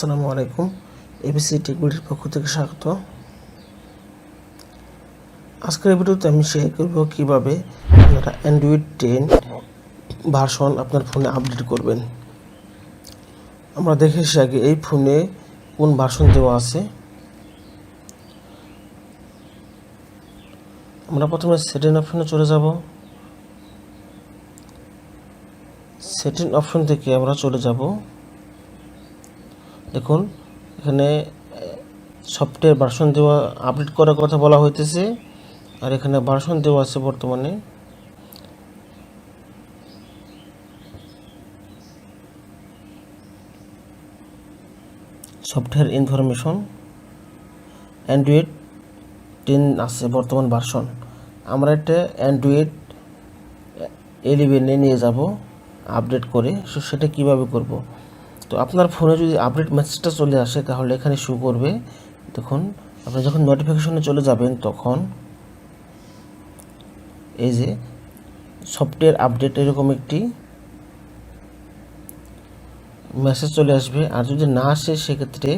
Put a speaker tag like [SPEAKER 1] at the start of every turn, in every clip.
[SPEAKER 1] আসসালামু আলাইকুম। এবিসি টেকবিডির পক্ষ থেকে স্বাগত। আজকের ভিডিওতে আমি শেয়ার করব কিভাবে আপনারা অ্যান্ড্রয়েড 10 ভার্সন আপনার ফোনে আপডেট করবেন। আমরা দেখে এসে আগে এই ফোনে কোন ভার্সন দেওয়া আছে। আমরা প্রথমে সেটিং অপশনে চলে যাব। সেটিং অপশন থেকে আমরা চলে যাব, দেখুন এখানে সফটওয়্যার ভার্সন দেওয়া আপডেট করার কথা বলা হইতেছে, আর এখানে ভার্সন দেওয়া আছে বর্তমানে। সফটওয়্যার ইনফরমেশন অ্যান্ড্রয়েড 10 আছে বর্তমান ভার্সন। আমরা এটা অ্যান্ড্রয়েড 11 নিয়ে যাব আপডেট করে। সেটা কিভাবে করব? তো আপনার ফোনে যদি আপডেট মেসেজটা চলে আসে তাহলে এখানে শো করবে। দেখুন আপনি যখন নোটিফিকেশনে চলে যাবেন তখন এই যে সফটওয়্যার আপডেট এরকম একটি মেসেজ চলে আসবে। আর যদি না আসে সেক্ষেত্রে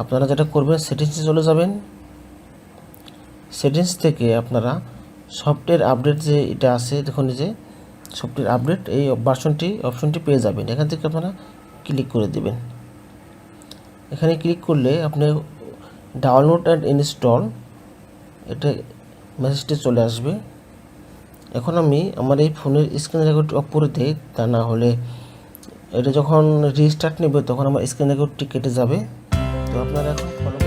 [SPEAKER 1] আপনারা যেটা করবেন, সেটিংসে চলে যাবেন। সেটিংস থেকে আপনারা সফটওয়্যার আপডেট যে এটা আছে, দেখুন এই যে সফটওয়্যার আপডেট, এই অপশনটি পেয়ে যাবেন। এখান থেকে আপনারা ক্লিক করে দেবেন। এখানে ক্লিক করলে আপনি ডাউনলোড অ্যান্ড ইনস্টল এটা মেসেজটি চলে আসবে। এখন আমি আমার এই ফোনের স্ক্রিন রেকর্ডটি অফ করে দিই, তা না হলে এটা যখন রিস্টার্ট নেবে তখন আমার স্ক্রিন রেকর্ডটি কেটে যাবে। তো আপনারা এখন ফলো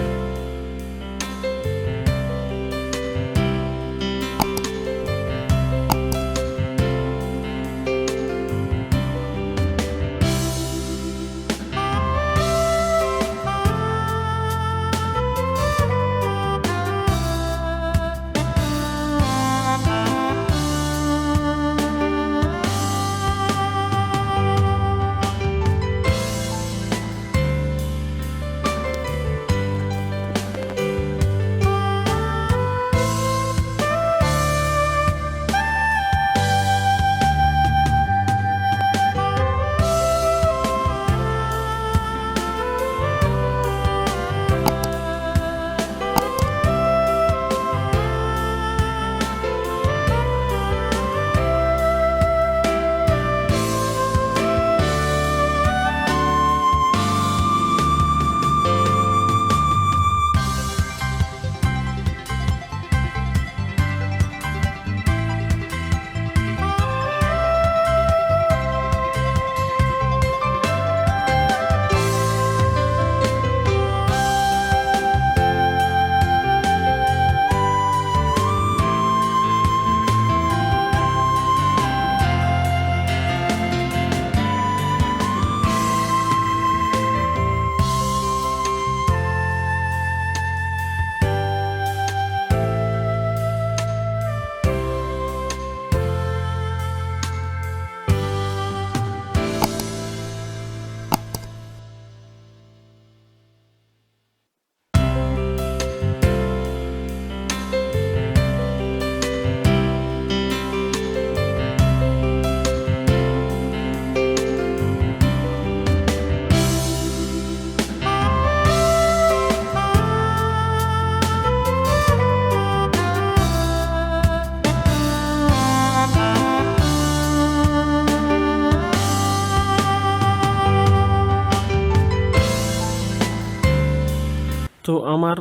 [SPEAKER 1] তো আমার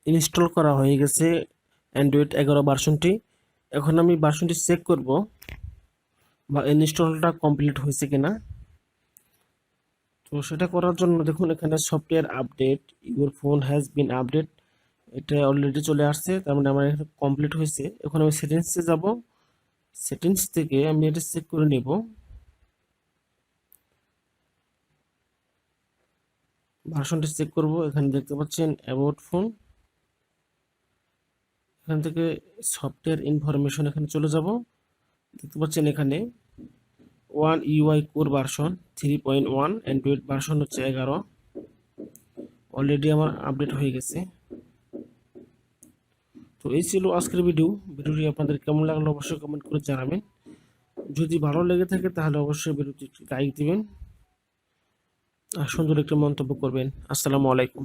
[SPEAKER 1] ইনস্টল করা হয়ে গেছে অ্যান্ড্রয়েড 11 ভার্সনটি। এখন আমি ভার্সনটি চেক করব বা ইনস্টলটা কমপ্লিট হয়েছে কিনা। তো সেটা করার জন্য দেখুন এখানে software update your phone has been update, এটা অলরেডি চলে আসছে, তার মানে আমার এখানে কমপ্লিট হয়েছে। এখন আমি সেটিংসে যাব। সেটিংস থেকে আমি এটা চেক করে নেব। ভার্সনটি চেক করব। এখানে দেখতে পাচ্ছেন অ্যাবাউট ফোন, এখান থেকে সফটওয়্যার ইনফরমেশন এখানে চলে যাব। দেখতে পাচ্ছেন এখানে 1 UI core version 3.1, Android version হচ্ছে 11। অলরেডি আমার আপডেট হয়ে গেছে। তো এই ছিল আজকের ভিডিওটি আপনাদের কেমন লাগলো অবশ্যই কমেন্ট করে জানাবেন। যদি ভালো লেগে থাকে তাহলে অবশ্যই ভিডিওটি লাইক দিবেন। আর সুন্দর একটি মন্তব্য করবেন। আসসালামু আলাইকুম।